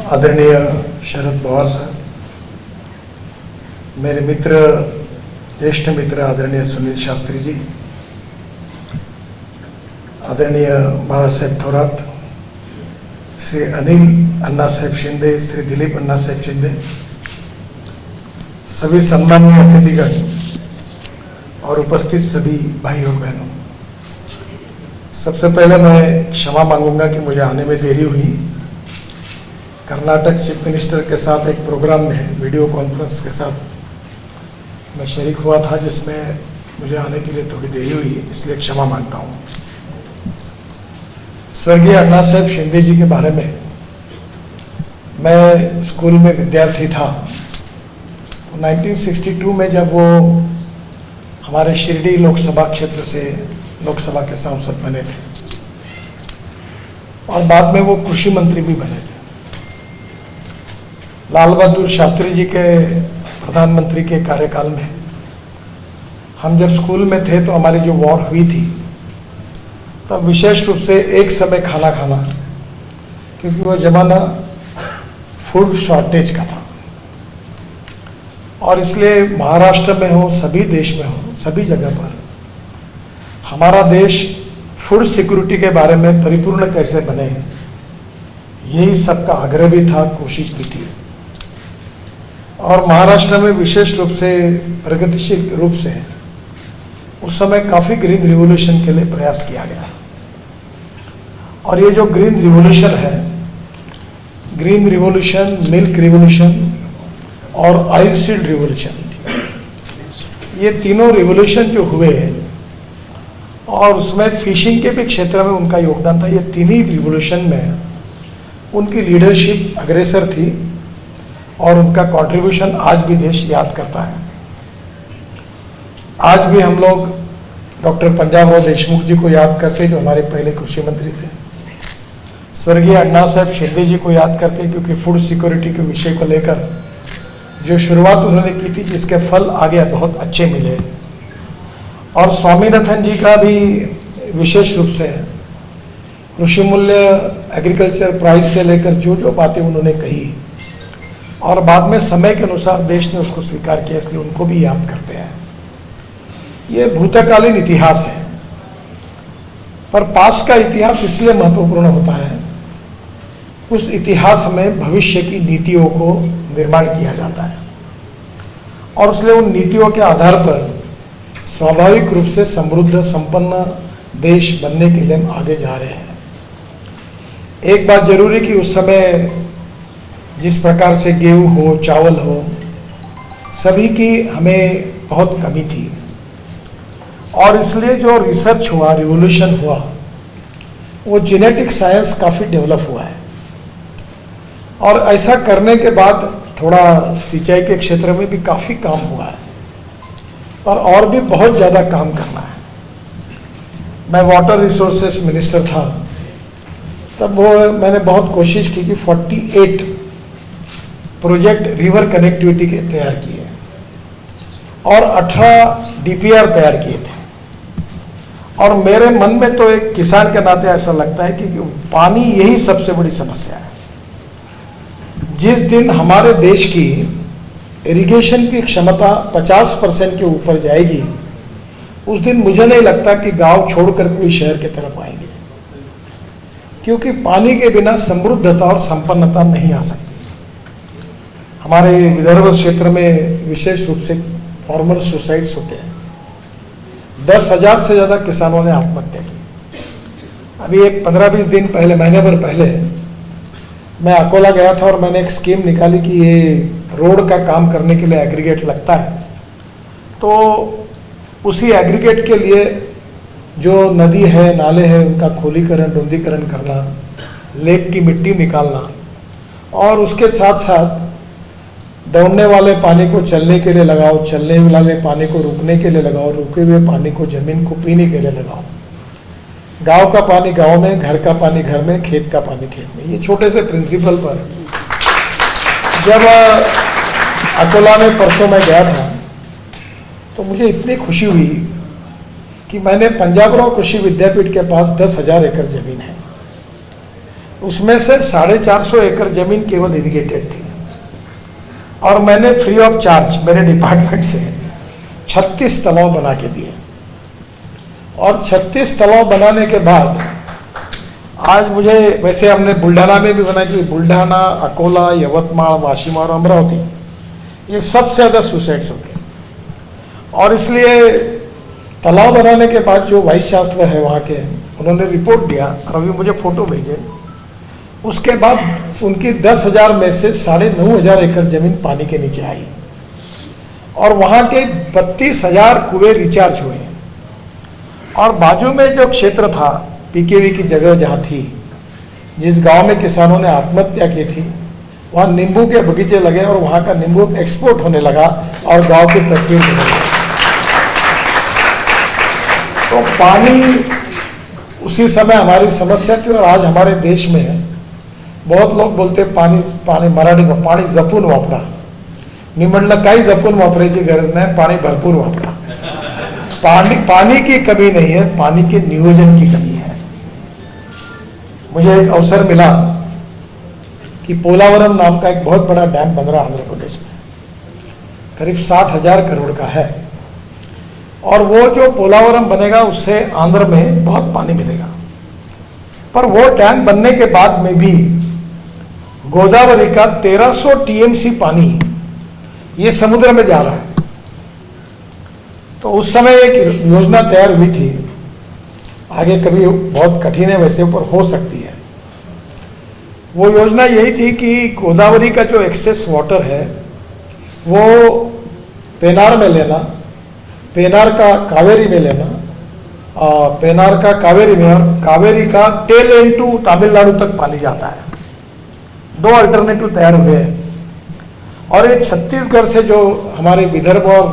आदरणीय शरद पवार साहब, मेरे मित्र, ज्येष्ठ मित्र आदरणीय सुनील शास्त्री जी, आदरणीय बाळासाहेब थोरात, श्री अनिल अन्ना साहेब शिंदे, श्री दिलीप अन्ना साहेब शिंदे, सभी सम्मानीय अतिथिगण और उपस्थित सभी भाई और बहनों, सबसे पहले मैं क्षमा मांगूंगा कि मुझे आने में देरी हुई। कर्नाटक चीफ मिनिस्टर के साथ एक प्रोग्राम में वीडियो कॉन्फ्रेंस के साथ मैं शरीक हुआ था, जिसमें मुझे आने के लिए थोड़ी देरी हुई, इसलिए क्षमा मांगता हूँ। स्वर्गीय अन्ना साहेब शिंदे जी के बारे में, मैं स्कूल में विद्यार्थी था। 1962 में जब वो हमारे शिरडी लोकसभा क्षेत्र से लोकसभा के सांसद बने थे और बाद में वो कृषि मंत्री भी बने थे। लाल बहादुर शास्त्री जी के प्रधानमंत्री के कार्यकाल में हम जब स्कूल में थे तो हमारी जो वॉर हुई थी, तब विशेष रूप से एक समय खाना खाना, क्योंकि वो ज़माना फूड शॉर्टेज का था और इसलिए महाराष्ट्र में हो, सभी देश में हो, सभी जगह पर हमारा देश फूड सिक्योरिटी के बारे में परिपूर्ण कैसे बने, यही सबका आग्रह भी था, कोशिश भी थी। और महाराष्ट्र में विशेष रूप से प्रगतिशील रूप से उस समय काफ़ी ग्रीन रिवॉल्यूशन के लिए प्रयास किया गया। और ये जो ग्रीन रिवॉल्यूशन है, ग्रीन रिवॉल्यूशन, मिल्क रिवॉल्यूशन और ऑयलसीड रिवॉल्यूशन, ये तीनों रिवॉल्यूशन जो हुए और उसमें फिशिंग के भी क्षेत्र में उनका योगदान था। ये तीनों रिवॉल्यूशन में उनकी लीडरशिप अग्रेसर थी और उनका कंट्रीब्यूशन आज भी देश याद करता है। आज भी हम लोग डॉक्टर पंजाबराव देशमुख जी को याद करते हैं, जो हमारे पहले कृषि मंत्री थे। स्वर्गीय अन्ना साहब शिंदे जी को याद करते हैं, क्योंकि फूड सिक्योरिटी के विषय को लेकर जो शुरुआत उन्होंने की थी, जिसके फल आगे बहुत अच्छे मिले। और स्वामीनाथन जी का भी विशेष रूप से कृषि मूल्य, एग्रीकल्चर प्राइस से लेकर जो जो बातें उन्होंने कही और बाद में समय के अनुसार देश ने उसको स्वीकार किया, इसलिए उनको भी याद करते हैं। ये भूतकालीन इतिहास है, पर पास्ट का इतिहास इसलिए महत्वपूर्ण होता है, उस इतिहास में भविष्य की नीतियों को निर्माण किया जाता है और इसलिए उन नीतियों के आधार पर स्वाभाविक रूप से समृद्ध संपन्न देश बनने के लिए हम आगे जा रहे हैं। एक बात जरूरी कि उस समय जिस प्रकार से गेहूँ हो, चावल हो, सभी की हमें बहुत कमी थी और इसलिए जो रिसर्च हुआ, रिवोल्यूशन हुआ, वो जेनेटिक साइंस काफ़ी डेवलप हुआ है। और ऐसा करने के बाद थोड़ा सिंचाई के क्षेत्र में भी काफ़ी काम हुआ है और भी बहुत ज़्यादा काम करना है। मैं वाटर रिसोर्सेस मिनिस्टर था, तब वो मैंने बहुत कोशिश की कि 48 प्रोजेक्ट रिवर कनेक्टिविटी के तैयार किए और 18 डीपीआर तैयार किए थे। और मेरे मन में तो एक किसान के नाते ऐसा लगता है कि पानी यही सबसे बड़ी समस्या है। जिस दिन हमारे देश की इरिगेशन की क्षमता 50% के ऊपर जाएगी, उस दिन मुझे नहीं लगता कि गांव छोड़कर कोई शहर की तरफ आएंगे, क्योंकि पानी के बिना समृद्धता और संपन्नता नहीं आ सकती। हमारे विदर्भ क्षेत्र में विशेष रूप से फार्मर सुसाइड्स होते हैं। 10,000 से ज़्यादा किसानों ने आत्महत्या की। अभी एक 15-20 दिन पहले, महीने भर पहले मैं अकोला गया था और मैंने एक स्कीम निकाली कि ये रोड का काम करने के लिए एग्रीगेट लगता है, तो उसी एग्रीगेट के लिए जो नदी है, नाले हैं, उनका खोलीकरण, डुंदीकरण करना, लेक की मिट्टी निकालना और उसके साथ साथ दौड़ने वाले पानी को चलने के लिए लगाओ, चलने वाले पानी को रुकने के लिए लगाओ, रुके हुए पानी को जमीन को पीने के लिए लगाओ। गांव का पानी गांव में, घर का पानी घर में, खेत का पानी खेत में। ये छोटे से प्रिंसिपल पर जब अकोला में परसों मैं गया था, तो मुझे इतनी खुशी हुई कि मैंने पंजाबराव कृषि विद्यापीठ के पास 10,000 एकड़ जमीन है। उसमें से 450 एकड़ जमीन केवल इरिगेटेड थी, और मैंने फ्री ऑफ चार्ज मेरे डिपार्टमेंट से 36 तालाब बना के दिए। और 36 तालाब बनाने के बाद आज मुझे, वैसे हमने बुल्ढाना में भी बना, कि बुल्ढाना, अकोला, यवतमाल, वाशिम और अमरावती, ये सबसे ज़्यादा सुसाइड्स होते हैं। और इसलिए तालाब बनाने के बाद जो वाइस चांसलर है वहाँ के, उन्होंने रिपोर्ट दिया और अभी मुझे फ़ोटो भेजे। उसके बाद उनकी 10,000 में से 9,500 एकड़ ज़मीन पानी के नीचे आई, और वहाँ के 32,000 कुएं रिचार्ज हुए। और बाजू में जो क्षेत्र था, पीकेवी की जगह जहाँ थी, जिस गांव में किसानों ने आत्महत्या की थी, वहाँ नींबू के बगीचे लगे और वहाँ का नींबू एक्सपोर्ट होने लगा और गांव की तस्वीर बदल गई। तो पानी उसी समय हमारी समस्या थी, और आज हमारे देश में बहुत लोग बोलते पाणी पाणी मराठी में पाणी जपून वापरा। मी म्हटलं काही जपून वापरायची गरज नाही, पाणी भरपूर वापरा। पानी की कमी नहीं है, पानी के नियोजन की कमी है। मुझे एक अवसर मिला कि पोलावरम नाम का एक बहुत बड़ा डैम बन रहा आंध्र प्रदेश में, करीब 60,000 करोड़ का है, और वो जो पोलावरम बनेगा उससे आंध्र में बहुत पानी मिलेगा। पर वो डैम बनने के बाद में भी गोदावरी का 1300 टीएमसी पानी ये समुद्र में जा रहा है। तो उस समय एक योजना तैयार हुई थी, आगे कभी बहुत कठिन है वैसे, ऊपर हो सकती है। वो योजना यही थी कि गोदावरी का जो एक्सेस वाटर है वो पेनार में लेना, पेनार का कावेरी में लेना, पेनार का कावेरी में, और कावेरी का टेल एंड टू तमिलनाडु तक पानी जाता है। 2 अल्टरनेटिव तैयार हुए हैं। और ये छत्तीसगढ़ से जो हमारे विदर्भ और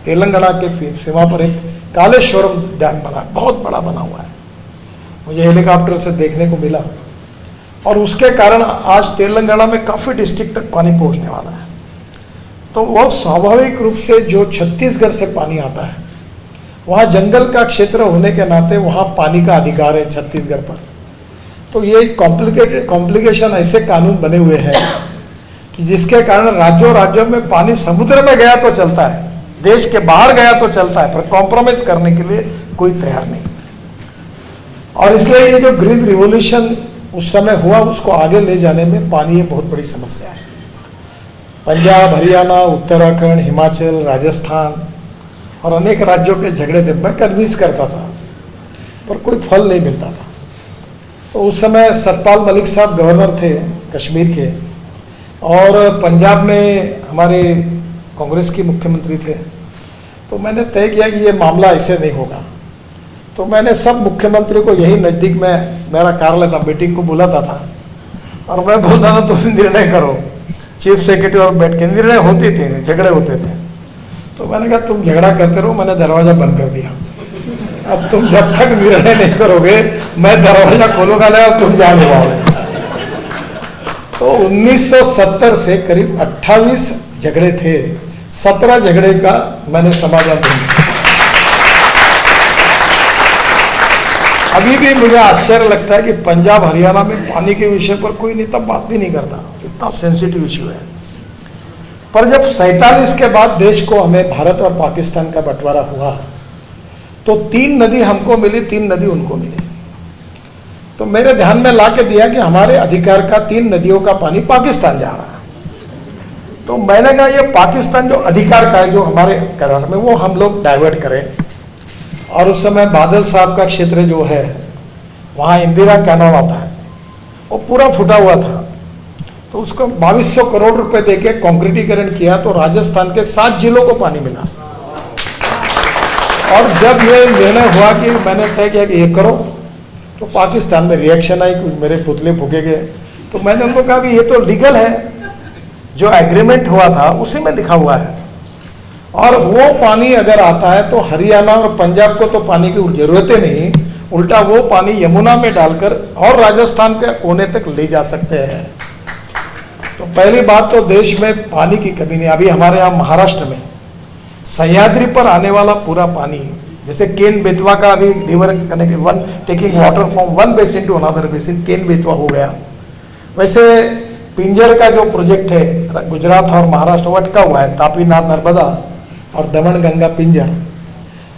तेलंगाना के सीमा पर एक कालेश्वरम डैम बना, बहुत बड़ा बना हुआ है, मुझे हेलीकॉप्टर से देखने को मिला। और उसके कारण आज तेलंगाना में काफ़ी डिस्ट्रिक्ट तक पानी पहुंचने वाला है। तो वो स्वाभाविक रूप से जो छत्तीसगढ़ से पानी आता है, वहाँ जंगल का क्षेत्र होने के नाते वहाँ पानी का अधिकार है छत्तीसगढ़ पर। तो ये कॉम्प्लिकेशन ऐसे कानून बने हुए हैं कि जिसके कारण राज्यों में पानी समुद्र में गया तो चलता है, देश के बाहर गया तो चलता है, पर कॉम्प्रोमाइज करने के लिए कोई तैयार नहीं। और इसलिए ये जो ग्रीन रिवॉल्यूशन उस समय हुआ, उसको आगे ले जाने में पानी ये बहुत बड़ी समस्या है। पंजाब, हरियाणा, उत्तराखंड, हिमाचल, राजस्थान और अनेक राज्यों के झगड़े थे। मैं कन्विंस करता था पर कोई फल नहीं मिलता था। तो उस समय सतपाल मलिक साहब गवर्नर थे कश्मीर के, और पंजाब में हमारे कांग्रेस की मुख्यमंत्री थे। तो मैंने तय किया कि ये मामला ऐसे नहीं होगा। तो मैंने सब मुख्यमंत्री को यही नज़दीक में मेरा कार्यालय था, मीटिंग को बुलाता था, और मैं बोलता था तुम निर्णय करो। चीफ सेक्रेटरी और बैठ के निर्णय होते थे, झगड़े होते थे। तो मैंने कहा तुम झगड़ा करते रहो, मैंने दरवाज़ा बंद कर दिया। अब तुम जब तक निर्णय नहीं करोगे मैं दरवाज़ा खोलूंगा नहीं और तुम जा नहीं पाओगे। तो 1970 से करीब 28 झगड़े थे, 17 झगड़े का मैंने समाधान दिया। अभी भी मुझे आश्चर्य लगता है कि पंजाब हरियाणा में पानी के विषय पर कोई नेता बात भी नहीं करता, इतना सेंसिटिव इश्यू है। पर जब 47 के बाद देश को, हमें भारत और पाकिस्तान का बंटवारा हुआ, तो 3 नदी हमको मिली, 3 नदी उनको मिली। तो मेरे ध्यान में ला के दिया कि हमारे अधिकार का 3 नदियों का पानी पाकिस्तान जा रहा है। तो मैंने कहा ये पाकिस्तान जो अधिकार का है, जो हमारे करार में, वो हम लोग डाइवर्ट करें। और उस समय बादल साहब का क्षेत्र जो है, वहाँ इंदिरा कैनाल आता है, वो पूरा फूटा हुआ था। तो उसको 2200 करोड़ रुपए देके कंक्रीटीकरण किया, तो राजस्थान के 7 जिलों को पानी मिला। और जब ये निर्णय हुआ कि मैंने तय किया कि ये करो, तो पाकिस्तान में रिएक्शन आई कि मेरे पुतले फूके गए। तो मैंने उनको कहा कि ये तो लीगल है, जो एग्रीमेंट हुआ था उसी में लिखा हुआ है। और वो पानी अगर आता है तो हरियाणा और पंजाब को तो पानी की जरूरत ही नहीं, उल्टा वो पानी यमुना में डालकर और राजस्थान के कोने तक ले जा सकते हैं। तो पहली बात तो देश में पानी की कमी नहीं। अभी हमारे यहाँ महाराष्ट्र में सह्याद्री पर आने वाला पूरा पानी जैसे केन बेतवा का अभी river connect one taking water from one basin to another basin, Ken Betwa हो गया। वैसे पिंजर का जो प्रोजेक्ट है गुजरात और महाराष्ट्र वो अटका हुआ है, तापी नाथ नर्मदा और दमन गंगा पिंजर।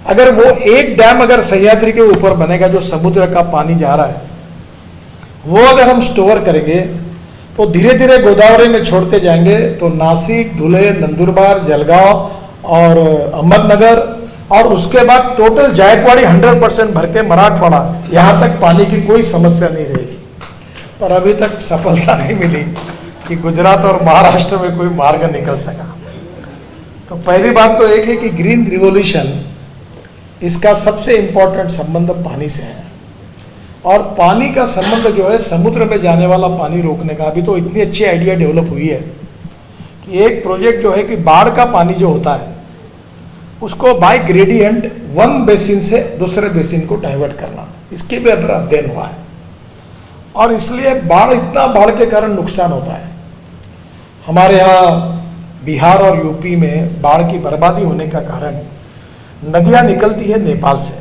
अगर वो एक डैम अगर सह्याद्री के ऊपर बनेगा, जो समुद्र का पानी जा रहा है वो अगर हम स्टोर करेंगे तो धीरे धीरे गोदावरी में छोड़ते जाएंगे तो नासिक, धुले, नंदुरबार, जलगांव और अहमदनगर और उसके बाद टोटल जायकवाड़ी 100% भर के मराठवाड़ा, यहाँ तक पानी की कोई समस्या नहीं रहेगी। पर अभी तक सफलता नहीं मिली कि गुजरात और महाराष्ट्र में कोई मार्ग निकल सका। तो पहली बात तो एक है कि ग्रीन रिवॉल्यूशन, इसका सबसे इंपॉर्टेंट संबंध पानी से है। और पानी का संबंध जो है समुद्र में जाने वाला पानी रोकने का, अभी तो इतनी अच्छी आइडिया डेवलप हुई है कि एक प्रोजेक्ट जो है कि बाढ़ का पानी जो होता है उसको बाय ग्रेडियंट वन बेसिन से दूसरे बेसिन को डाइवर्ट करना, इसके भी अध्ययन हुआ है। और इसलिए बाढ़ के कारण नुकसान होता है। हमारे यहाँ बिहार और यूपी में बाढ़ की बर्बादी होने का कारण नदियाँ निकलती है नेपाल से,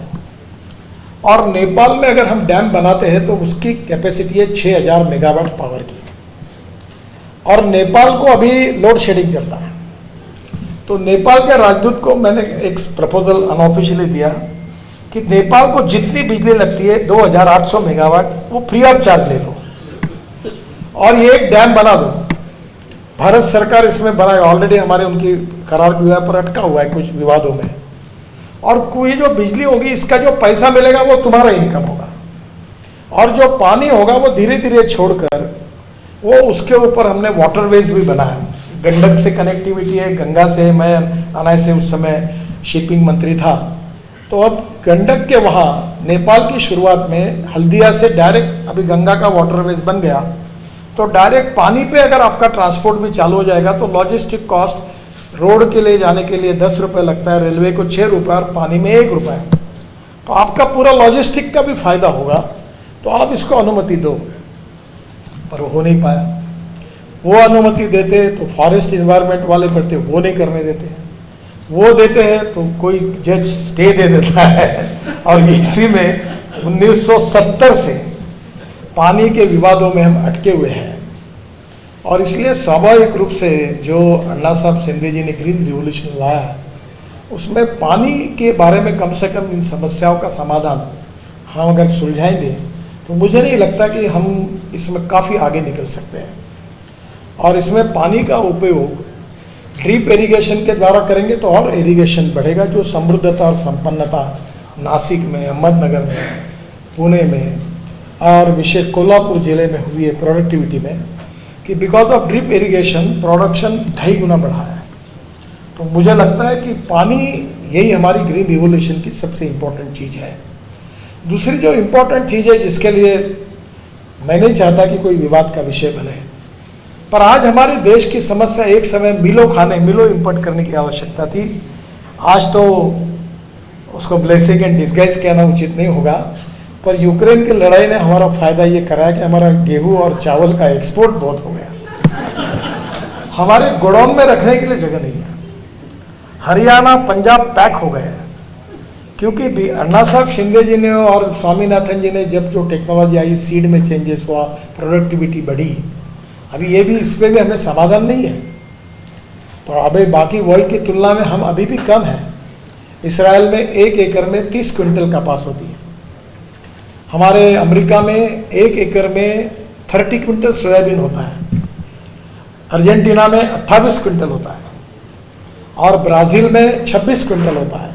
और नेपाल में अगर हम डैम बनाते हैं तो उसकी कैपेसिटी है 6000 मेगावाट पावर की, और नेपाल को अभी लोड शेडिंग चलता है। तो नेपाल के राजदूत को मैंने एक प्रपोजल अनऑफिशियली दिया कि नेपाल को जितनी बिजली लगती है 2800 मेगावाट वो फ्री ऑफ चार्ज ले लो और ये एक डैम बना दो। भारत सरकार इसमें बनाए, ऑलरेडी हमारे उनकी करार भी हुआ है पर अटका हुआ है कुछ विवादों में। और कोई जो बिजली होगी इसका जो पैसा मिलेगा वो तुम्हारा इनकम होगा, और जो पानी होगा वो धीरे धीरे छोड़कर वो उसके ऊपर हमने वाटरवेज भी बनाया। गंडक से कनेक्टिविटी है, गंगा से, मैं अनाय से उस समय शिपिंग मंत्री था, तो अब गंडक के वहाँ नेपाल की शुरुआत में हल्दिया से डायरेक्ट अभी गंगा का वाटरवेज बन गया, तो डायरेक्ट पानी पे अगर आपका ट्रांसपोर्ट भी चालू हो जाएगा तो लॉजिस्टिक कॉस्ट रोड के लिए जाने के लिए 10 रुपये लगता है, रेलवे को 6 रुपये और पानी में 1 रुपया, तो आपका पूरा लॉजिस्टिक का भी फायदा होगा। तो आप इसको अनुमति दो, पर हो नहीं पाया। वो अनुमति देते तो फॉरेस्ट इन्वायरमेंट वाले पड़ते, वो नहीं करने देते हैं। वो देते हैं तो कोई जज स्टे दे देता है, और इसी में 1970 से पानी के विवादों में हम अटके हुए हैं। और इसलिए स्वाभाविक रूप से जो अन्ना साहब शिंदे जी ने ग्रीन रिवॉल्यूशन लाया, उसमें पानी के बारे में कम से कम इन समस्याओं का समाधान हम अगर सुलझाएंगे तो मुझे नहीं लगता कि हम इसमें काफ़ी आगे निकल सकते हैं। और इसमें पानी का उपयोग ड्रिप इरिगेशन के द्वारा करेंगे तो और इरिगेशन बढ़ेगा, जो समृद्धता और संपन्नता नासिक में, अहमदनगर में, पुणे में और विशेष कोल्हापुर जिले में हुई है प्रोडक्टिविटी में, कि because of drip irrigation production 2.5 गुना बढ़ा है। तो मुझे लगता है कि पानी यही हमारी ग्रीन रिवॉल्यूशन की सबसे इम्पोर्टेंट चीज़ है। दूसरी जो इम्पोर्टेंट चीज़ है जिसके लिए मैं नहीं चाहता कि कोई विवाद का विषय बने, पर आज हमारे देश की समस्या, एक समय मिलो इंपोर्ट करने की आवश्यकता थी, आज तो उसको ब्लेसिंग एंड डिस्गाइज कहना उचित नहीं होगा, पर यूक्रेन की लड़ाई ने हमारा फायदा ये कराया कि हमारा गेहूं और चावल का एक्सपोर्ट बहुत हो गया। हमारे गोडाउन में रखने के लिए जगह नहीं है। हरियाणा, पंजाब पैक हो गए हैं, क्योंकि अन्ना साहब शिंदे जी ने और स्वामीनाथन जी ने जब जो टेक्नोलॉजी आई, सीड में चेंजेस हुआ, प्रोडक्टिविटी बढ़ी। अभी ये भी, इस पर भी हमें समाधान नहीं है, तो अभी बाकी वर्ल्ड की तुलना में हम अभी भी कम हैं। इसराइल में 1 एकड़ में 30 क्विंटल कपास होती है। हमारे अमेरिका में 1 एकड़ में 30 क्विंटल सोयाबीन होता है। अर्जेंटीना में 28 क्विंटल होता है, और ब्राज़ील में 26 क्विंटल होता है,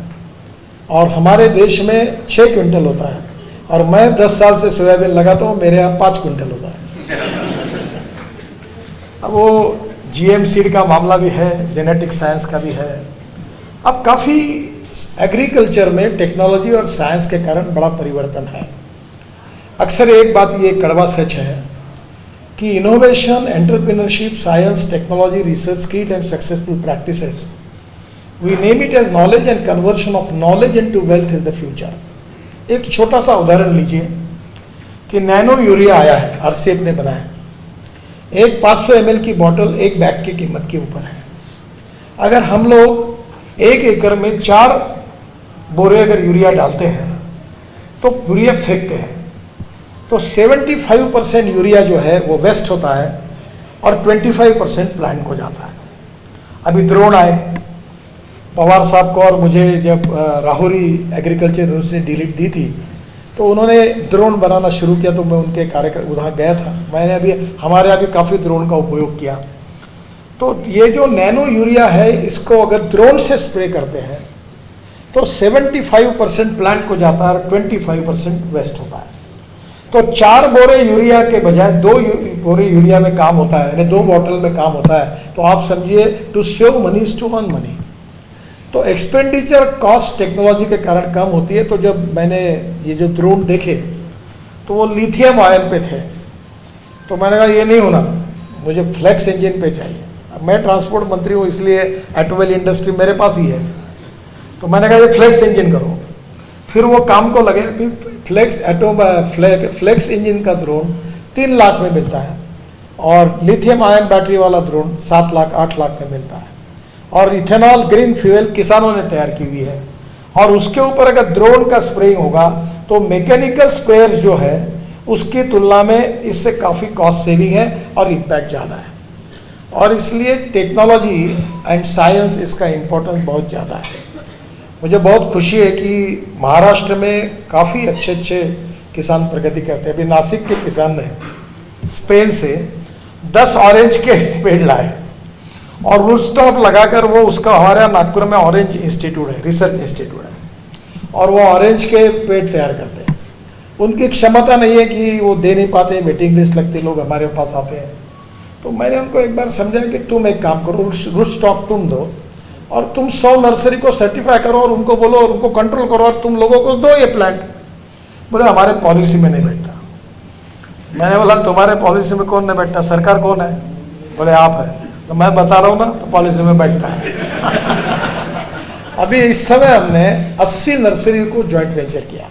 और हमारे देश में 6 क्विंटल होता है। और मैं 10 साल से सोयाबीन लगाता हूँ, मेरे यहाँ 5 क्विंटल होता है। अब वो जीएम सीड का मामला भी है, जेनेटिक साइंस का भी है। अब काफ़ी एग्रीकल्चर में टेक्नोलॉजी और साइंस के कारण बड़ा परिवर्तन है। अक्सर एक बात ये कड़वा सच है कि innovation, entrepreneurship, science, technology, research, skill and successful practices, we name it as knowledge and conversion of knowledge into wealth is the future. एक छोटा सा उदाहरण लीजिए कि नैनो यूरिया आया है, आरसीएफ ने बनाया। एक 500 ml की बोतल एक बैग की कीमत के ऊपर है। अगर हम लोग 1 एकड़ में 4 बोरे अगर यूरिया डालते हैं तो यूरिया फेंकते हैं, तो 75% यूरिया जो है वो वेस्ट होता है और 25% प्लांट को जाता है। अभी ड्रोन आए पवार साहब को, और मुझे जब राहुरी एग्रीकल्चर यूनिवर्सिटी डिलीट दी थी तो उन्होंने ड्रोन बनाना शुरू किया, तो मैं उनके कार्यक्रम उधर गया था। मैंने अभी हमारे यहाँ भी काफ़ी ड्रोन का उपयोग किया। तो ये जो नैनो यूरिया है, इसको अगर ड्रोन से स्प्रे करते हैं तो 75% प्लांट को जाता है और 25% वेस्ट होता है। तो 4 बोरे यूरिया के बजाय 2 बोरे यूरिया में काम होता है, यानी 2 बॉटल में काम होता है। तो आप समझिए, to save money is to earn money. तो एक्सपेंडिचर कॉस्ट टेक्नोलॉजी के कारण कम होती है। तो जब मैंने ये जो ड्रोन देखे तो वो लिथियम आयन पे थे, तो मैंने कहा ये नहीं होना, मुझे फ्लेक्स इंजन पे चाहिए। अब मैं ट्रांसपोर्ट मंत्री हूँ, इसलिए ऑटोमोबाइल इंडस्ट्री मेरे पास ही है। तो मैंने कहा ये फ्लेक्स इंजन करो, फिर वो काम को लगे। फिर फ्लेक्स इंजन का ड्रोन 3 लाख में मिलता है, और लिथियम आयन बैटरी वाला ड्रोन 7 लाख 8 लाख में मिलता है। और इथेनॉल ग्रीन फ्यूल किसानों ने तैयार की हुई है, और उसके ऊपर अगर ड्रोन का स्प्रेइंग होगा तो मैकेनिकल स्प्रेयर्स जो है उसकी तुलना में इससे काफ़ी कॉस्ट सेविंग है और इम्पैक्ट ज़्यादा है। और इसलिए टेक्नोलॉजी एंड साइंस इसका इम्पोर्टेंस बहुत ज़्यादा है। मुझे बहुत खुशी है कि महाराष्ट्र में काफ़ी अच्छे अच्छे किसान प्रगति करते हैं। अभी नासिक के किसान ने स्पेन से 10 ऑरेंज के पेड़ लाए और रूट स्टॉक लगाकर वो उसका, हमारे यहाँ नागपुर में ऑरेंज इंस्टीट्यूट है, रिसर्च इंस्टीट्यूट है, और वो ऑरेंज के पेड़ तैयार करते हैं। उनकी क्षमता नहीं है कि वो दे नहीं पाते, वेटिंग लिस्ट लगती, लोग हमारे पास आते हैं। तो मैंने उनको एक बार समझाया कि तुम एक काम करो, रूट स्टॉक तुम दो और तुम 100 नर्सरी को सर्टिफाई करो और उनको बोलो और उनको कंट्रोल करो और तुम लोगों को दो ये प्लांट। बोले हमारे पॉलिसी में नहीं बैठता। मैंने बोला तुम्हारे पॉलिसी में कौन नहीं बैठता, सरकार कौन है? बोले आप है। तो मैं बता रहा हूँ ना, तो पॉलिसी में बैठता है। अभी इस समय हमने 80 नर्सरी को ज्वाइंट वेंचर किया,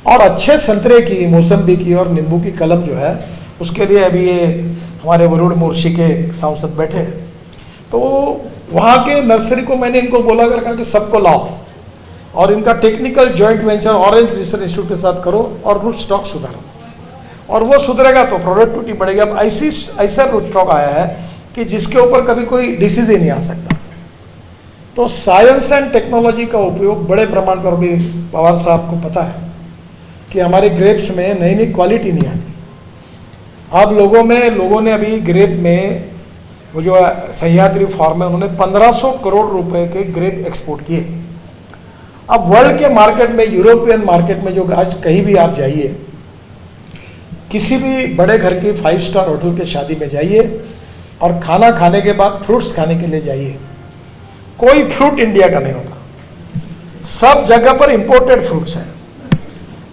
और अच्छे संतरे की, मौसम्बी की और नींबू की कलम जो है उसके लिए अभी ये हमारे वरुण मोर्शी के सांसद बैठे हैं। तो वहाँ के नर्सरी को मैंने इनको बोला कर, कहा कि सबको लाओ और इनका technical joint venture orange research institute के साथ करो और रूट स्टॉक सुधारो, और वो सुधरेगा तो प्रोडक्टिविटी बढ़ेगी। अब ऐसा रूट स्टॉक आया है कि जिसके ऊपर कभी कोई डिसीज ही नहीं आ सकता। तो साइंस एंड टेक्नोलॉजी का उपयोग बड़े प्रमाण पर, भी पवार साहब को पता है कि हमारे ग्रेप्स में नई नई क्वालिटी नहीं आती। अब लोगों ने अभी ग्रेप में वो जो सह्याद्री फार्म है, उन्होंने 1500 करोड़ रुपए के ग्रेप एक्सपोर्ट किए। अब वर्ल्ड के मार्केट में, यूरोपियन मार्केट में, जो आज कहीं भी आप जाइए, किसी भी बड़े घर की 5 स्टार होटल के शादी में जाइए और खाना खाने के बाद फ्रूट्स खाने के लिए जाइए, कोई फ्रूट इंडिया का नहीं होता, सब जगह पर इंपोर्टेड फ्रूट्स हैं।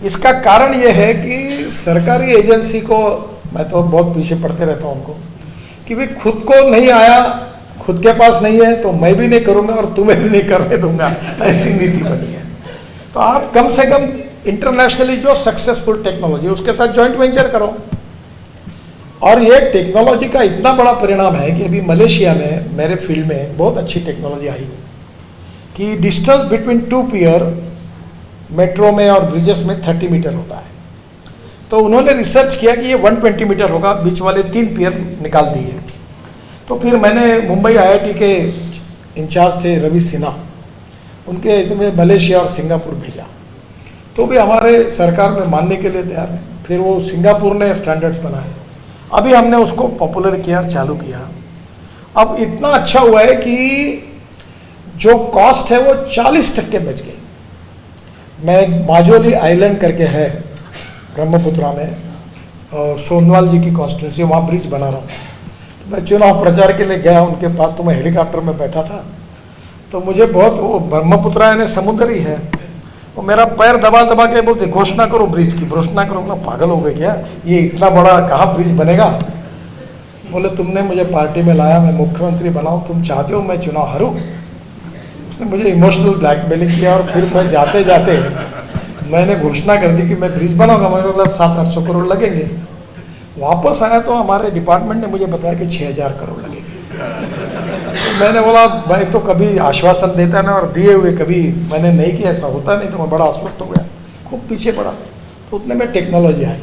इसका कारण यह है कि सरकारी एजेंसी को, मैं तो बहुत पीछे पड़ते रहता हूँ उनको, कि भाई खुद को नहीं आया, खुद के पास नहीं है तो मैं भी नहीं करूँगा और तुम्हें भी नहीं करने दूंगा, ऐसी नीति बनी है। तो आप कम से कम इंटरनेशनली जो सक्सेसफुल टेक्नोलॉजी उसके साथ जॉइंट वेंचर करो। और ये टेक्नोलॉजी का इतना बड़ा परिणाम है कि अभी मलेशिया में मेरे फील्ड में बहुत अच्छी टेक्नोलॉजी आई कि डिस्टेंस बिटवीन 2 पियर मेट्रो में और ब्रिजेस में 30 मीटर होता है। तो उन्होंने रिसर्च किया कि ये 120 मीटर होगा, बीच वाले 3 पियर निकाल दिए। तो फिर मैंने मुंबई IIT के इंचार्ज थे रवि सिन्हा, उनके इसमें मलेशिया और सिंगापुर भेजा, तो भी हमारे सरकार में मानने के लिए तैयार है। फिर वो सिंगापुर ने स्टैंडर्ड्स बनाए, अभी हमने उसको पॉपुलर किया, चालू किया। अब इतना अच्छा हुआ है कि जो कॉस्ट है वो 40% बच गई। मैं माजोली आइलैंड करके है ब्रह्मपुत्रा में, और सोनवाल जी की कॉन्स्टिट्यूंसी, वहाँ ब्रिज बना रहा हूँ। तो मैं चुनाव प्रचार के लिए गया उनके पास, तो मैं हेलीकॉप्टर में बैठा था, तो मुझे बहुत, वो ब्रह्मपुत्रा यानी समुद्र ही है, वो मेरा पैर दबा दबा के बोलते घोषणा करो ब्रिज की, घोषणा करो। मैं पागल हो गए क्या, ये इतना बड़ा कहाँ ब्रिज बनेगा? बोले तुमने मुझे पार्टी में लाया, मैं मुख्यमंत्री बनाऊँ, तुम चाहते हो मैं चुनाव हारूँ? उसने मुझे इमोशनल ब्लैकमेलिंग किया, और फिर मैं जाते जाते मैंने घोषणा कर दी कि मैं ब्रिज बनाऊंगा। मैंने बोला 700-800 करोड़ लगेंगे। वापस आया तो हमारे डिपार्टमेंट ने मुझे बताया कि 6000 करोड़ लगेंगे। तो मैंने बोला मैं तो कभी आश्वासन देता ना और दिए हुए कभी मैंने नहीं किया, ऐसा होता नहीं, तो मैं बड़ा आश्वस्त हो गया, खूब पीछे पड़ा। तो उतने में टेक्नोलॉजी आई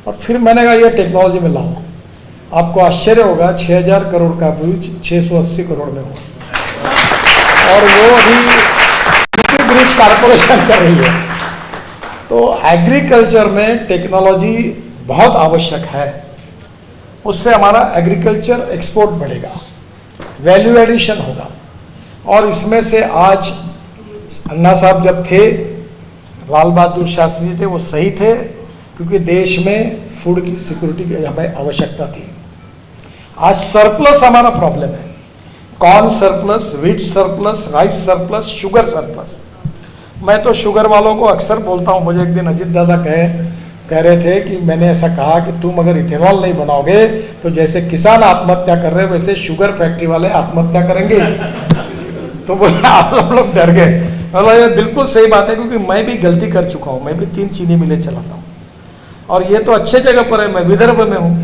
और फिर मैंने कहा ये टेक्नोलॉजी में लाओ। आपको आश्चर्य होगा 6000 करोड़ का ब्रिज 680 करोड़ में हुआ और वो अभी ब्रिज कारपोरेशन कर रही है। तो एग्रीकल्चर में टेक्नोलॉजी बहुत आवश्यक है, उससे हमारा एग्रीकल्चर एक्सपोर्ट बढ़ेगा, वैल्यू एडिशन होगा। और इसमें से आज अन्ना साहब जब थे, लाल बहादुर शास्त्री जी थे, वो सही थे क्योंकि देश में फूड की सिक्योरिटी की हमें आवश्यकता थी। आज सरप्लस हमारा प्रॉब्लम है, corn surplus, wheat surplus, rice surplus, sugar surplus. मैं तो शुगर वालों को अक्सर बोलता हूँ, मुझे एक दिन अजीत दादा कह रहे थे कि मैंने ऐसा कहा कि तुम अगर इथेनॉल नहीं बनाओगे तो जैसे किसान आत्महत्या कर रहे हैं वैसे शुगर फैक्ट्री वाले आत्महत्या करेंगे। तो बोले आप लोग डर गए। मतलब ये बिल्कुल सही बात है क्योंकि मैं भी गलती कर चुका हूँ, मैं भी 3 चीनी मिलें चलाता हूँ और ये तो अच्छे जगह पर है, मैं विदर्भ में हूँ।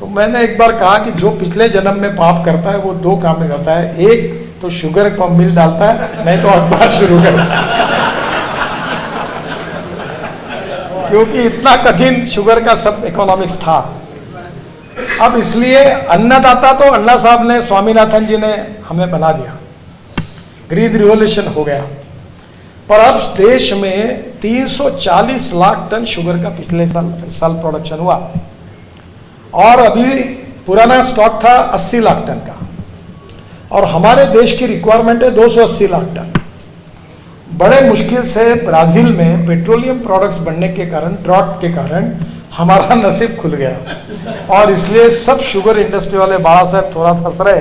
तो मैंने एक बार कहा कि जो पिछले जन्म में पाप करता है वो 2 काम में करता है, एक तो शुगर का मिल डालता है, नहीं तो अखबार शुरू करता है। क्योंकि इतना कठिन शुगर का सब इकोनॉमिक्स था। अब इसलिए अन्नदाता तो अन्ना साहब ने, स्वामीनाथन जी ने हमें बना दिया, ग्रीन रिवॉल्यूशन हो गया। पर अब देश में 340 लाख टन शुगर का पिछले साल प्रोडक्शन हुआ और अभी पुराना स्टॉक था 80 लाख टन का और हमारे देश की रिक्वायरमेंट है 280 लाख टन। बड़े मुश्किल से ब्राजील में पेट्रोलियम प्रोडक्ट्स बनने के कारण, ड्रॉट के कारण हमारा नसीब खुल गया और इसलिए सब शुगर इंडस्ट्री वाले बाबा साहब थोड़ा फंस रहे।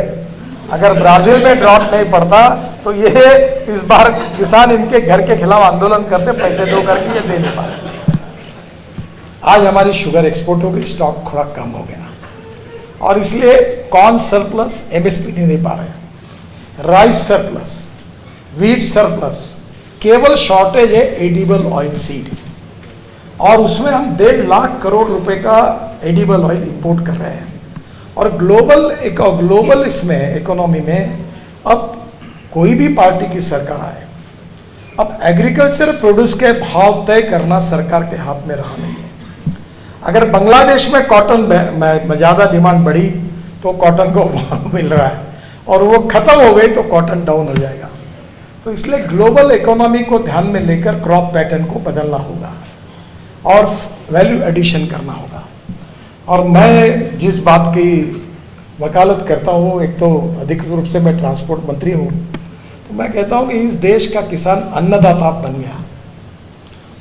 अगर ब्राजील में ड्रॉट नहीं पड़ता तो ये इस बार किसान इनके घर के खिलाफ आंदोलन करते, पैसे दो करके ये दे नहीं पाए। आज हमारी शुगर एक्सपोर्ट हो गई, स्टॉक थोड़ा कम हो गया और इसलिए कॉर्न सरप्लस, एमएसपी नहीं दे पा रहे हैं, राइस सरप्लस, व्हीट सरप्लस, केवल शॉर्टेज है एडिबल ऑयल सीड और उसमें हम 1.5 लाख करोड़ रुपए का एडिबल ऑयल इंपोर्ट कर रहे हैं। और ग्लोबल इसमें इकोनॉमी में अब कोई भी पार्टी की सरकार आए, अब एग्रीकल्चर प्रोड्यूस के भाव तय करना सरकार के हाथ में रहा नहीं है। अगर बांग्लादेश में कॉटन में ज़्यादा डिमांड बढ़ी तो कॉटन को मिल रहा है और वो खत्म हो गई तो कॉटन डाउन हो जाएगा। तो इसलिए ग्लोबल इकोनॉमी को ध्यान में लेकर क्रॉप पैटर्न को बदलना होगा और वैल्यू एडिशन करना होगा। और मैं जिस बात की वकालत करता हूँ, एक तो अधिक रूप से मैं ट्रांसपोर्ट मंत्री हूँ, तो मैं कहता हूँ कि इस देश का किसान अन्नदाता बन गया,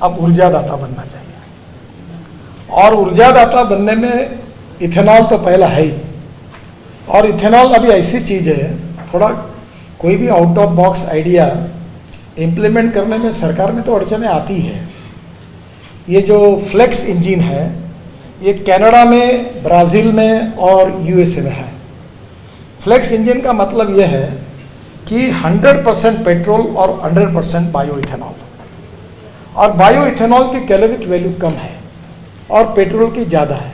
अब ऊर्जादाता बनना चाहिए। और ऊर्जादाता बनने में इथेनॉल तो पहला है ही, और इथेनॉल अभी ऐसी चीज़ है, थोड़ा कोई भी out of box idea implement करने में सरकार में तो अड़चनें आती है। ये जो फ्लेक्स इंजन है ये कनाडा में, ब्राज़ील में और यूएसए में है। फ्लेक्स इंजन का मतलब यह है कि 100% पेट्रोल और 100% बायो इथेनॉल, और बायो इथेनॉल की कैलोरिक वैल्यू कम है और पेट्रोल की ज़्यादा है।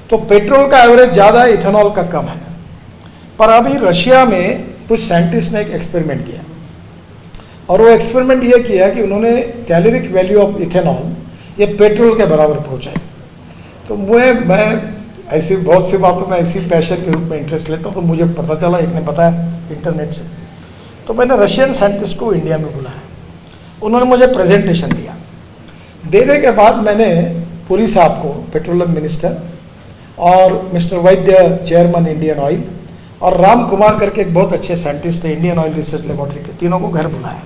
तो पेट्रोल का एवरेज ज़्यादा है, इथेनॉल का कम है। पर अभी रशिया में कुछ साइंटिस्ट ने एक एक्सपेरिमेंट किया और वो एक्सपेरिमेंट ये किया कि उन्होंने कैलोरिक वैल्यू ऑफ इथेनॉल ये पेट्रोल के बराबर पहुँचाई। तो मैं ऐसी बहुत सी बातों में ऐसी पैशन के रूप में इंटरेस्ट लेता हूँ, तो मुझे पता चला, एक ने बताया इंटरनेट से, तो मैंने रशियन साइंटिस्ट को इंडिया में बुलाया। उन्होंने मुझे प्रेजेंटेशन दिया। देने के बाद मैंने पुरी साहब को, पेट्रोलियम मिनिस्टर, और मिस्टर वैद्य, चेयरमैन इंडियन ऑयल, और राम कुमार करके एक बहुत अच्छे साइंटिस्ट है इंडियन ऑयल रिसर्च लेबोरेटरी के, तीनों को घर बुलाया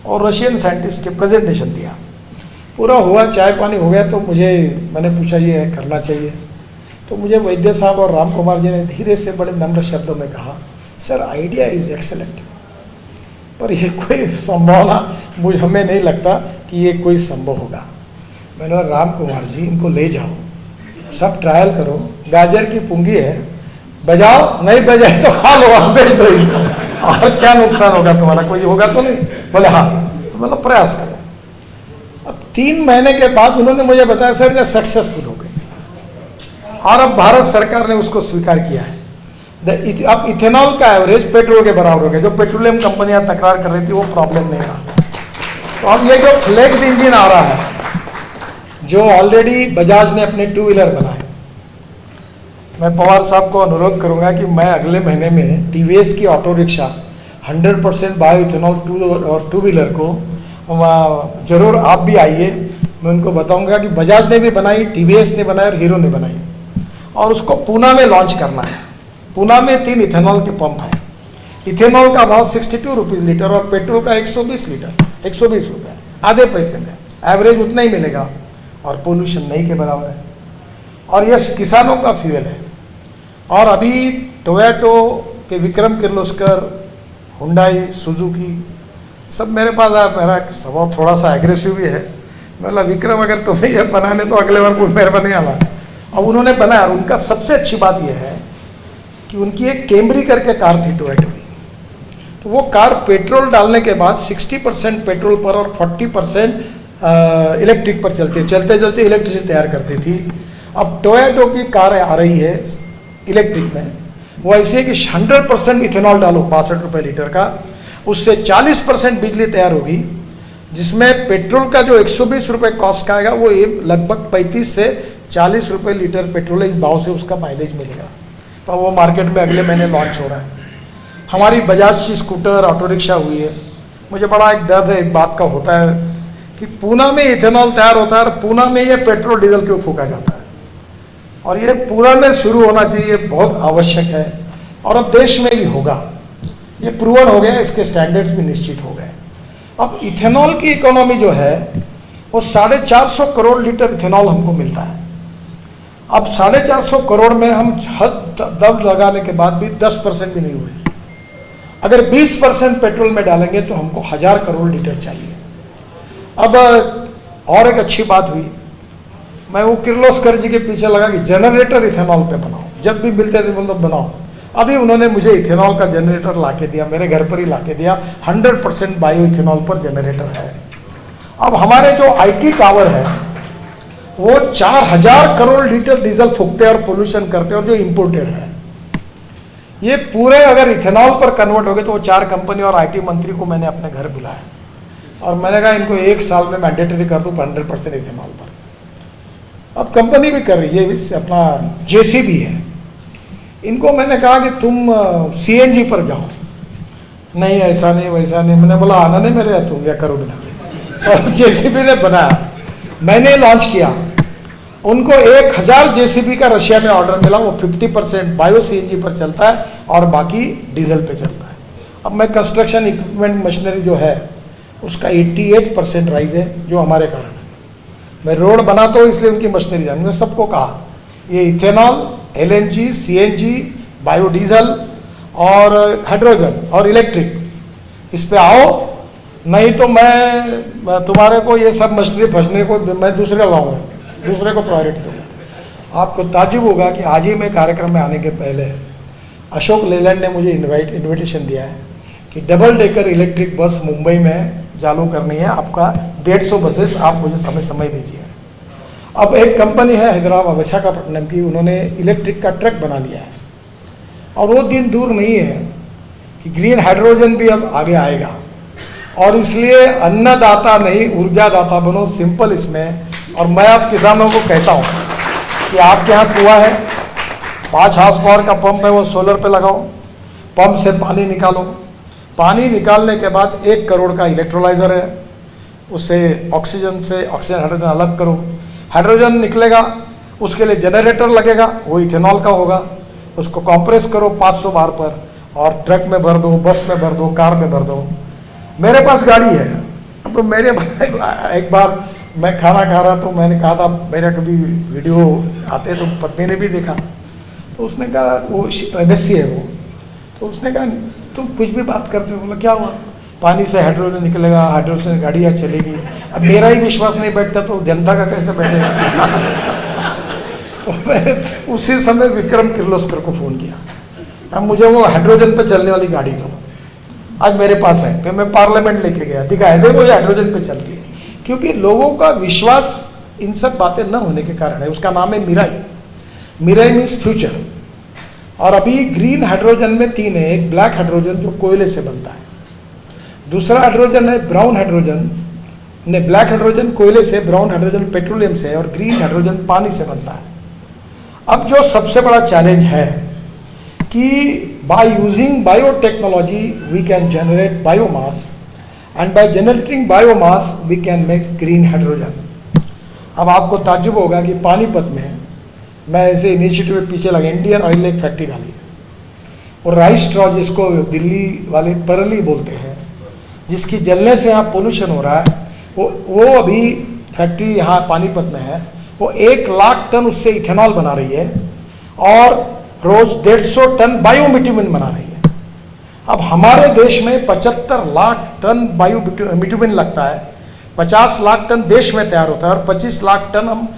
और रशियन साइंटिस्ट के प्रेजेंटेशन दिया। पूरा हुआ, चाय पानी हो गया, तो मैंने पूछा ये करना चाहिए। तो मुझे वैद्य साहब और राम कुमार जी ने धीरे से बड़े नम्र शब्दों में कहा, सर आइडिया इज़ एक्सेलेंट, पर ये कोई संभावना हमें नहीं लगता कि ये कोई संभव होगा। मैंने कहा राम कुमार जी, इनको ले जाओ, सब ट्रायल करो, गाजर की पूंगी है, बजाओ, नहीं बजाए तो खा लो, आप भेज दो इनको, और क्या नुकसान होगा तुम्हारा, कोई होगा तो नहीं। बोले हाँ, तो मतलब प्रयास करो। अब 3 महीने के बाद उन्होंने मुझे बताया सर ये सक्सेसफुल हो गई और अब भारत सरकार ने उसको स्वीकार किया है अब इथेनॉल का एवरेज पेट्रोल के बराबर हो गया। जो पेट्रोलियम कंपनियां तकरार कर रही थी वो प्रॉब्लम नहीं रहा। तो अब ये जो फ्लेक्स इंजन आ रहा है, जो ऑलरेडी बजाज ने अपने 2 व्हीलर बनाए, मैं पवार साहब को अनुरोध करूंगा कि मैं अगले महीने में टीवीएस की auto rickshaw 100% bio ethanol 2 wheeler को जरूर आप भी आइए। मैं उनको बताऊंगा कि बजाज ने भी बनाई, टीवीएस ने बनाई और हीरो ने बनाई, और उसको पूना में लॉन्च करना है। पूना में 3 इथेनॉल के पंप हैं। इथेनॉल का भाव 62 रुपीज़ लीटर और पेट्रोल का 120 रुपये, आधे पैसे में एवरेज उतना ही मिलेगा और पोल्यूशन नहीं के बराबर है। और यह किसानों का फ्यूल है। और अभी टोयोटो के विक्रम किर्लोस्कर, हुंडई, सुजुकी सब मेरे पास आया। मेरा स्वभाव थोड़ा सा एग्रेसिव भी है। मतलब विक्रम अगर तुम्हें यह बनाने तो अगले बार कोई मेरे बने आना। अब उन्होंने बनाया और उनका सबसे अच्छी बात यह है कि उनकी एक कैमरी करके कार थी टोयोटो की। तो वो कार पेट्रोल डालने के बाद 60% पेट्रोल पर और 40% इलेक्ट्रिक पर चलते चलते इलेक्ट्रिसिटी तैयार करती थी। अब टोयोटो की कार आ रही है इलेक्ट्रिक में, वो ऐसी है कि 100% इथेनॉल डालो 62 रुपये लीटर का, उससे 40% बिजली तैयार होगी, जिसमें पेट्रोल का जो 120 रुपये कॉस्ट का आएगा वो लगभग 35 से 40 रुपये लीटर पेट्रोल है। इस भाव से उसका माइलेज मिलेगा। तो वो मार्केट में अगले महीने लॉन्च हो रहा है। हमारी बजाज की स्कूटर, ऑटो रिक्शा हुई है। मुझे बड़ा एक दर्द है एक बात का होता है कि पूना में इथेनॉल तैयार होता है और पूना में ये पेट्रोल डीजल क्यों फूका जाता है, और ये पूरा में शुरू होना चाहिए, बहुत आवश्यक है। और अब देश में भी होगा, ये प्रूवन हो गया, इसके स्टैंडर्ड्स भी निश्चित हो गए। अब इथेनॉल की इकोनॉमी जो है वो 450 करोड़ लीटर इथेनॉल हमको मिलता है। अब 450 करोड़ में हम दब लगाने के बाद भी 10% भी नहीं हुए। अगर 20% पेट्रोल में डालेंगे तो हमको 1000 करोड़ लीटर चाहिए। अब और एक अच्छी बात हुई, मैं वो किर्लोस्कर जी के पीछे लगा कि जनरेटर इथेनॉल पे बनाओ, जब भी मिलते थे मतलब बनाओ। अभी उन्होंने मुझे इथेनॉल का जनरेटर ला के दिया, मेरे घर पर ही ला के दिया। 100% बायो इथेनॉल पर जनरेटर है। अब हमारे जो IT टावर है वो 4000 करोड़ लीटर डीजल फूकते हैं और पोल्यूशन करते हैं, और जो इम्पोर्टेड है। ये पूरे अगर इथेनॉल पर कन्वर्ट हो गए तो वो 4 कंपनी और IT मंत्री को मैंने अपने घर बुलाया और मैंने कहा इनको 1 साल में मैंडेटरी कर दूँ 100% इथेनॉल पर। अब कंपनी भी कर रही है, इससे अपना JCB है। इनको मैंने कहा कि तुम CNG पर जाओ। नहीं ऐसा नहीं वैसा नहीं। मैंने बोला आना नहीं मेरे, तुम क्या करो बिना। और JCB ने बनाया, मैंने लॉन्च किया। उनको 1000 JCB का रशिया में ऑर्डर मिला। वो 50% बायो CNG पर चलता है और बाकी डीजल पे चलता है। अब मैं कंस्ट्रक्शन इक्विपमेंट मशीनरी जो है उसका 88% राइज है, जो हमारे कारण है। मैं रोड बनाता हूँ इसलिए उनकी मशीनरी जान। मैंने सबको कहा ये इथेनॉल, LNG, CNG, बायोडीजल और हाइड्रोजन और इलेक्ट्रिक, इस पे आओ, नहीं तो मैं तुम्हारे को ये सब मशीनरी फंसने को मैं दूसरे लाऊंगा, दूसरे को प्रायोरिटी दूंगा। आपको ताजुब होगा कि आज ही मैं कार्यक्रम में आने के पहले अशोक लेलैंड ने मुझे इन्विटेशन दिया है कि double decker electric bus Mumbai में चालू करनी है। आपका 150 बसेस आप मुझे समय दीजिए। अब एक कंपनी है हैदराबाद विशाखापट्टनम की, उन्होंने इलेक्ट्रिक का ट्रक बना लिया है और वो दिन दूर नहीं है कि ग्रीन हाइड्रोजन भी अब आगे आएगा। और इसलिए अन्नदाता नहीं ऊर्जादाता बनो, सिंपल इसमें। और मैं अब किसानों को कहता हूँ कि आपके यहाँ कुआं है, 5 हाउस पावर का पंप है, वो सोलर पे लगाओ, पंप से पानी निकालो। पानी निकालने के बाद 1 करोड़ का इलेक्ट्रोलाइजर है, उससे ऑक्सीजन हाइड्रोजन अलग करो, हाइड्रोजन निकलेगा, उसके लिए जनरेटर लगेगा, वो इथेनॉल का होगा, उसको कंप्रेस करो 500 बार पर और ट्रक में भर दो, बस में भर दो, कार में भर दो। मेरे पास गाड़ी है। अब तो मेरे एक बार मैं खाना खा रहा तो मैंने कहा था, मेरा कभी वीडियो आते तो पत्नी ने भी देखा, तो उसने कहा वो MSc है वो, तो उसने कहा तुम कुछ भी बात करते हो। बोला क्या हुआ, पानी से हाइड्रोजन निकलेगा, हाइड्रोजन से गाड़ियाँ चलेगी। अब मेरा ही विश्वास नहीं बैठता तो जनता का कैसे बैठेगा। तो मैंने उसी समय विक्रम किर्लोस्कर को फ़ोन किया, अब मुझे वो हाइड्रोजन पे चलने वाली गाड़ी दो। आज मेरे पास है, फिर मैं पार्लियामेंट लेके गया, दिखाया देखो ये हाइड्रोजन पे चलती है। क्योंकि लोगों का विश्वास इन सब बातें न होने के कारण है। उसका नाम है मिराई। Mirae means future. और अभी ग्रीन हाइड्रोजन में 3 है। एक ब्लैक हाइड्रोजन जो कोयले से बनता है, दूसरा हाइड्रोजन है ब्राउन हाइड्रोजन, ने ब्लैक हाइड्रोजन कोयले से, ब्राउन हाइड्रोजन पेट्रोलियम से, और ग्रीन हाइड्रोजन पानी से बनता है। अब जो सबसे बड़ा चैलेंज है कि by using biotechnology we can generate biomass, and by generating biomass we can make green hydrogen. अब आपको ताज्जुब होगा कि पानीपत में मैं ऐसे इनिशिएटिव में पीछे लगा, इंडियन ऑयल ने एक फैक्ट्री डाली और राइस स्ट्रॉ, जिसको दिल्ली वाले परली बोलते हैं, जिसकी जलने से यहाँ पोल्यूशन हो रहा है, वो अभी फैक्ट्री यहाँ पानीपत में है। वो 1 लाख टन उससे इथेनॉल बना रही है और रोज 150 टन बायोमिट्यूमिन बना रही है। अब हमारे देश में 75 लाख टन बायोमिट्यूमिन लगता है, 50 लाख टन देश में तैयार होता है और 25 लाख टन हम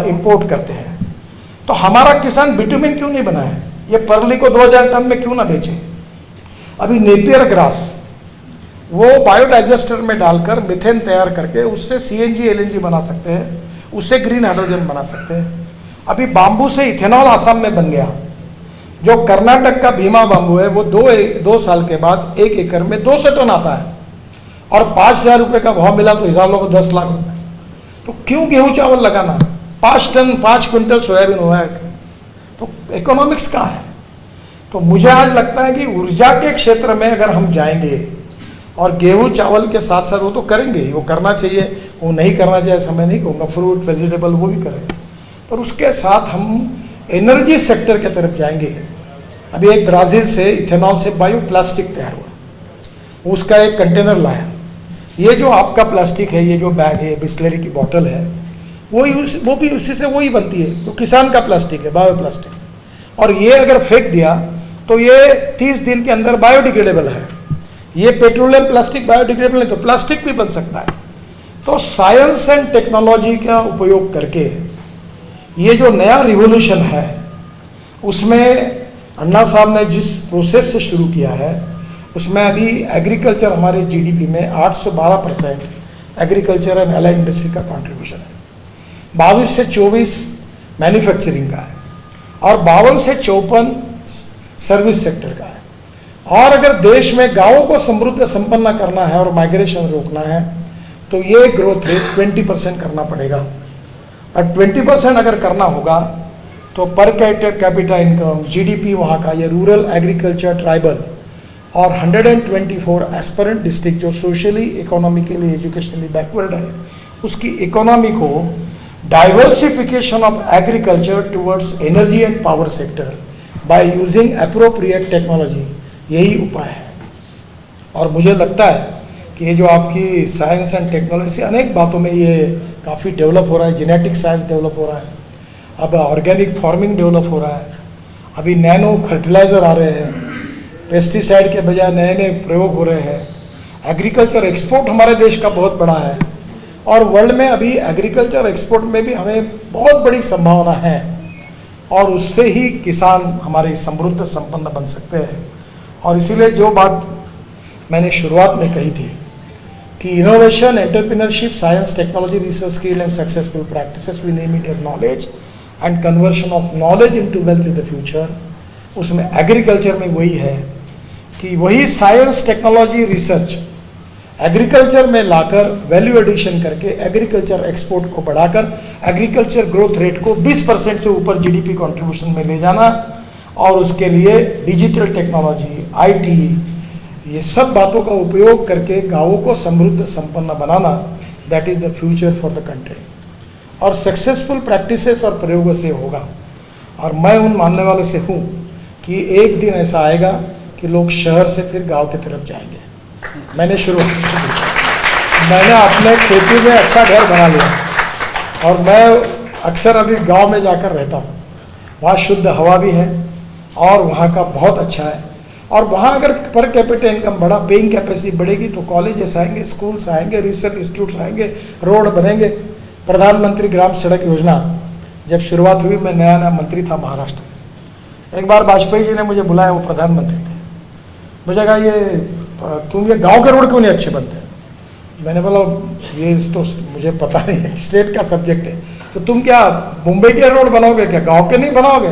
इंपोर्ट करते हैं। तो हमारा किसान बिट्यूमिन क्यों नहीं बनाए? ये परली को 2000 टन में क्यों ना बेचे? अभी नेपियर ग्रास वो बायोडाइजेस्टर में डालकर मिथेन तैयार करके उससे सीएनजी एलएनजी बना सकते हैं, उससे ग्रीन हाइड्रोजन बना सकते हैं। अभी बाम्बू से इथेनॉल आसाम में बन गया। जो कर्नाटक का भीमा बाम्बू है वो 2 साल के बाद 1 एकड़ में 200 टन आता है और 5,000 रुपये का भाव मिला तो हिसाब लो 10 लाख रुपए। तो क्यों गेहूं चावल लगाना? 5 क्विंटल सोयाबीन हुआ है, तो इकोनॉमिक्स कहाँ है? तो मुझे आज लगता है कि ऊर्जा के क्षेत्र में अगर हम जाएंगे और गेहूं चावल के साथ साथ वो तो करेंगे ही, वो करना चाहिए, वो नहीं करना चाहिए ऐसा मैं नहीं कहूँगा, फ्रूट वेजिटेबल वो भी करें, पर उसके साथ हम एनर्जी सेक्टर के तरफ जाएंगे। अभी एक ब्राज़ील से इथेनॉल से बायो प्लास्टिक तैयार हुआ, उसका एक कंटेनर लाया। ये जो आपका प्लास्टिक है, ये जो बैग है, बिस्लरी की बॉटल है, वो भी उसी से वही बनती है, तो किसान का प्लास्टिक है, बायो प्लास्टिक। और ये अगर फेंक दिया तो ये 30 दिन के अंदर बायोडिग्रेडेबल है। ये पेट्रोलियम प्लास्टिक बायोडिग्रेडेबल है, तो प्लास्टिक भी बन सकता है। तो साइंस एंड टेक्नोलॉजी का उपयोग करके ये जो नया रिवोल्यूशन है, उसमें अन्ना साहब ने जिस प्रोसेस से शुरू किया है, उसमें अभी एग्रीकल्चर हमारे जीडीपी में 812% एग्रीकल्चर एंड एलाइड इंडस्ट्री का कंट्रीब्यूशन है, 22 से 24 मैन्युफैक्चरिंग का है और 52 से 54 सर्विस सेक्टर का है। और अगर देश में गांवों को समृद्ध संपन्न करना है और माइग्रेशन रोकना है तो ये ग्रोथ रेट 20% करना पड़ेगा। और 20% अगर करना होगा तो पर कैपिटा इनकम, जीडीपी वहाँ का, ये रूरल, एग्रीकल्चर, ट्राइबल और 124 एस्पिरेंट डिस्ट्रिक्ट जो सोशली, इकोनॉमिकली, एजुकेशनली बैकवर्ड है, उसकी इकोनॉमी को diversification of agriculture towards energy and power sector by using appropriate technology, यही उपाय है। और मुझे लगता है कि ये जो आपकी साइंस एंड टेक्नोलॉजी अनेक बातों में ये काफ़ी डेवलप हो रहा है, जेनेटिक साइंस डेवलप हो रहा है, अब ऑर्गेनिक फार्मिंग डेवलप हो रहा है, अभी नैनो फर्टिलाइज़र आ रहे हैं, पेस्टिसाइड के बजाय नए नए प्रयोग हो रहे हैं, एग्रीकल्चर एक्सपोर्ट हमारे देश का बहुत बड़ा है और वर्ल्ड में अभी एग्रीकल्चर एक्सपोर्ट में भी हमें बहुत बड़ी संभावना है और उससे ही किसान हमारे समृद्ध संपन्न बन सकते हैं। और इसीलिए जो बात मैंने शुरुआत में कही थी कि innovation, entrepreneurship, science, technology, research, skill and successful practices, we name it as knowledge and conversion of knowledge into wealth in the future, उसमें एग्रीकल्चर में वही है कि वही साइंस, टेक्नोलॉजी, रिसर्च एग्रीकल्चर में लाकर वैल्यू एडिशन करके एग्रीकल्चर एक्सपोर्ट को बढ़ाकर एग्रीकल्चर ग्रोथ रेट को 20% से ऊपर जीडीपी कंट्रीब्यूशन में ले जाना और उसके लिए डिजिटल टेक्नोलॉजी, आईटी, ये सब बातों का उपयोग करके गांवों को समृद्ध संपन्न बनाना, that is the future for the country. और सक्सेसफुल प्रैक्टिसेस और प्रयोगों से होगा। और मैं उन मानने वालों से हूँ कि एक दिन ऐसा आएगा कि लोग शहर से फिर गांव की तरफ जाएंगे। मैंने मैंने अपने खेती में अच्छा घर बना लिया और मैं अक्सर अभी गांव में जाकर रहता हूँ। वहाँ शुद्ध हवा भी है और वहाँ का बहुत अच्छा है। और वहाँ अगर पर कैपिटा इनकम बढ़ा, पेइंग कैपेसिटी बढ़ेगी तो कॉलेजेस आएंगे, स्कूल्स आएंगे, रिसर्च इंस्टीट्यूट्स आएंगे, रोड बनेंगे। प्रधानमंत्री ग्राम सड़क योजना जब शुरुआत हुई, मैं नया नया मंत्री था महाराष्ट्र में। एक बार वाजपेयी जी ने मुझे बुलाया, वो प्रधानमंत्री थे। मुझे कहा तुम ये गांव के रोड क्यों नहीं अच्छे बनते? मैंने बोला ये तो मुझे पता नहीं है, स्टेट का सब्जेक्ट है। तो तुम क्या मुंबई के रोड बनाओगे क्या, गांव के नहीं बनाओगे?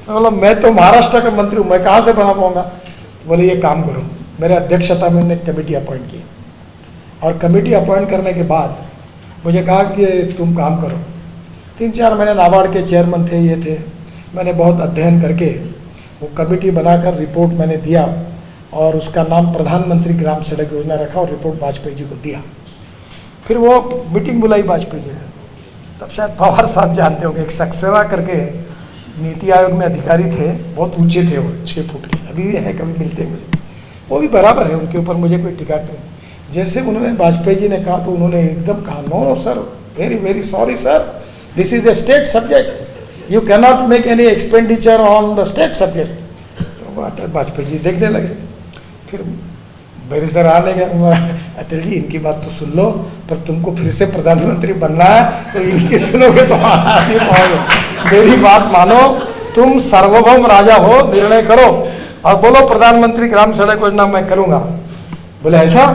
बोला मैं तो महाराष्ट्र का मंत्री हूँ, मैं कहाँ से बना पाऊंगा। बोले ये काम करो, मेरे अध्यक्षता में उन्होंने कमेटी अपॉइंट की और कमेटी अपॉइंट करने के बाद मुझे कहा कि तुम काम करो। 3-4 महीने नाबार्ड के चेयरमैन थे, ये थे, मैंने बहुत अध्ययन करके वो कमेटी बनाकर रिपोर्ट मैंने दिया और उसका नाम प्रधानमंत्री ग्राम सड़क योजना रखा और रिपोर्ट वाजपेयी जी को दिया। फिर वो मीटिंग बुलाई वाजपेयी जी ने, तब शायद पवार साहब जानते होंगे, एक सक्सेना करके नीति आयोग में अधिकारी थे, बहुत ऊंचे थे वो, 6 फुट के, अभी भी है, कभी मिलते हैं मुझे, वो भी बराबर है, उनके ऊपर मुझे कोई टिकट नहीं। जैसे उन्होंने वाजपेयी जी ने कहा तो उन्होंने एकदम कहा no sir, very very sorry sir, this is the state subject, you cannot make any expenditure on the state subject. तो वाजपेयी जी देखने लगे, फिर मेरे सर आने गया, अटल जी इनकी बात तो सुन लो, पर तुमको फिर से प्रधानमंत्री बनना है तो इनकी सुनोगे तो आ नहीं पाओगे, मेरी बात मानो, तुम सार्वभौम राजा हो, निर्णय करो और बोलो प्रधानमंत्री ग्राम सड़क योजना मैं करूंगा। बोले ऐसा,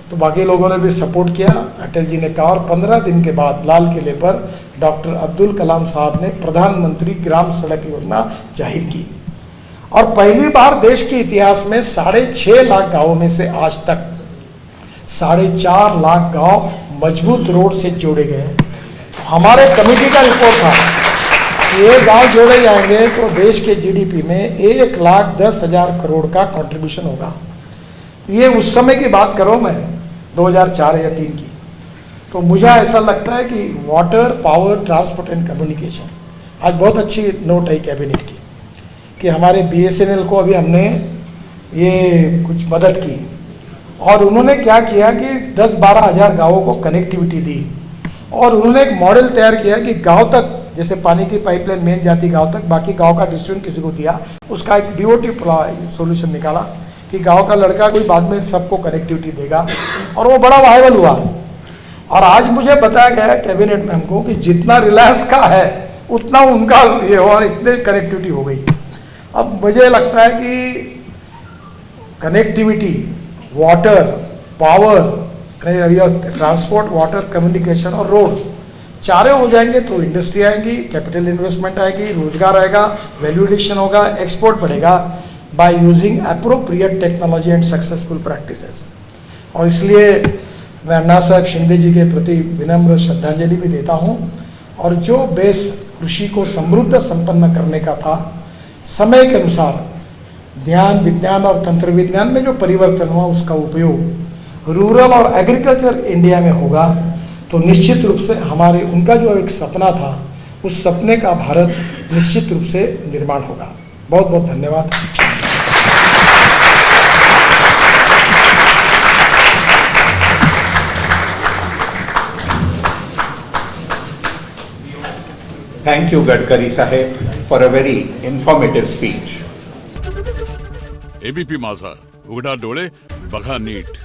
तो बाकी लोगों ने भी सपोर्ट किया, अटल जी ने कहा और 15 दिन के बाद लाल किले पर डॉक्टर अब्दुल कलाम साहब ने प्रधानमंत्री ग्राम सड़क योजना जाहिर की और पहली बार देश के इतिहास में 6.5 लाख गांवों में से आज तक 4.5 लाख गांव मजबूत रोड से जोड़े गए हैं। हमारे कमेटी का रिपोर्ट था कि ये गांव जोड़े जाएंगे तो देश के जीडीपी में 1,10,000 करोड़ का कंट्रीब्यूशन होगा। ये उस समय की बात करो, मैं 2004 या 3 की। तो मुझे ऐसा लगता है कि water, power, transport and communication, आज बहुत अच्छी नोट है कैबिनेट की कि हमारे BSNL को अभी हमने ये कुछ मदद की और उन्होंने क्या किया कि 10-12 हज़ार गाँवों को कनेक्टिविटी दी और उन्होंने एक मॉडल तैयार किया कि गांव तक, जैसे पानी की पाइपलाइन मेन जाती गांव तक, बाकी गांव का डिस्ट्रीब्यूशन किसी को दिया, उसका एक BOT सोल्यूशन निकाला कि गांव का लड़का कोई बाद में सबको कनेक्टिविटी देगा और वो बड़ा वायरल हुआ। और आज मुझे बताया गया कैबिनेट में हमको कि जितना रिलायंस का है उतना उनका ये हो और इतने कनेक्टिविटी हो गई। अब मुझे लगता है कि connectivity, water, power, transport, water, communication और रोड, चारों हो जाएंगे तो इंडस्ट्री आएगी, कैपिटल इन्वेस्टमेंट आएगी, रोजगार आएगा, वैल्यू एडिशन होगा, एक्सपोर्ट बढ़ेगा by using appropriate technology and successful practices. और इसलिए मैं अन्ना साहब शिंदे जी के प्रति विनम्र श्रद्धांजलि भी देता हूँ और जो बेस कृषि को समृद्ध संपन्न करने का था, समय के अनुसार ध्यान, विज्ञान और तंत्र विज्ञान में जो परिवर्तन हुआ उसका उपयोग रूरल और एग्रीकल्चर इंडिया में होगा तो निश्चित रूप से हमारे उनका जो एक सपना था उस सपने का भारत निश्चित रूप से निर्माण होगा। बहुत बहुत धन्यवाद। Thank you, Gadkari Saheb, for a very informative speech. ABP माझा, उघडा डोळे बघा नीट.